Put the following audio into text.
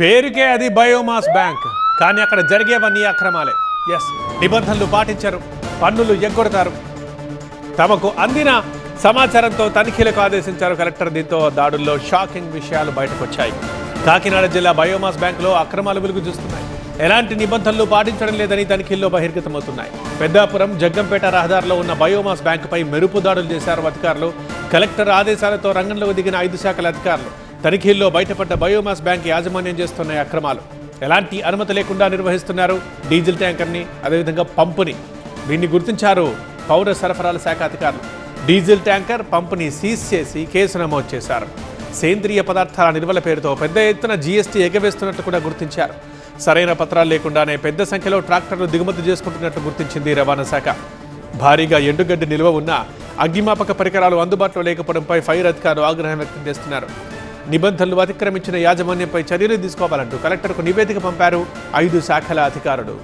పేరుకే అది biomass bank, కానీ అక్కడ జరిగేవన్నీ అక్రమాలే. ఎస్, నిబంధనలు పాటించరు, పన్నులు ఎగ్గొడతారు. తమకు అందిన సమాచారంతో తనిఖీలకు ఆదేశించారు కలెక్టర్. దీంతో దాడుల్లో షాకింగ్ విషయాలు బయటకొచ్చాయి. కాకినాడ జిల్లా బయోమాస్ బ్యాంకులో అక్రమాలు వెలుగు చూస్తున్నాయి. ఎలాంటి నిబంధనలు పాటించడం లేదని తనిఖీల్లో బహిర్గతమవుతున్నాయి. పెద్దాపురం జగ్గంపేట రహదారిలో ఉన్న బయోమాస్ బ్యాంకుపై మెరుపు దాడులు చేశారు అధికారులు. కలెక్టర్ ఆదేశాలతో రంగంలోకి దిగిన 5 శాఖల అధికారులు. తనిఖీల్లో బయటపడ్డ బయోమాస్ బ్యాంక్ యాజమాన్యం చేస్తున్న అక్రమాలు. ఎలాంటి అనుమతి లేకుండా నిర్వహిస్తున్నారు డీజిల్ ట్యాంకర్ని, అదేవిధంగా పంపుని. దీన్ని గుర్తించారు పౌర సరఫరాల శాఖ అధికారులు. డీజిల్ ట్యాంకర్, పంపుని సీజ్ చేసి కేసు నమోదు చేశారు. సేంద్రియ పదార్థాల నిల్వల పేరుతో పెద్ద ఎత్తున జీఎస్టీ ఎగవేస్తున్నట్లు కూడా గుర్తించారు. సరైన పత్రాలు లేకుండానే పెద్ద సంఖ్యలో ట్రాక్టర్లు దిగుమతి చేసుకుంటున్నట్లు గుర్తించింది రవాణా శాఖ. భారీగా ఎండుగడ్డి నిల్వ ఉన్న అగ్నిమాపక పరికరాలు అందుబాటులో లేకపోవడంపై ఫైర్ అధికారులు ఆగ్రహం వ్యక్తం చేస్తున్నారు. నిబంధనలు అతిక్రమించిన యాజమాన్యంపై చర్యలు తీసుకోవాలంటూ కలెక్టర్కు నివేదిక పంపారు 5 శాఖల అధికారులు.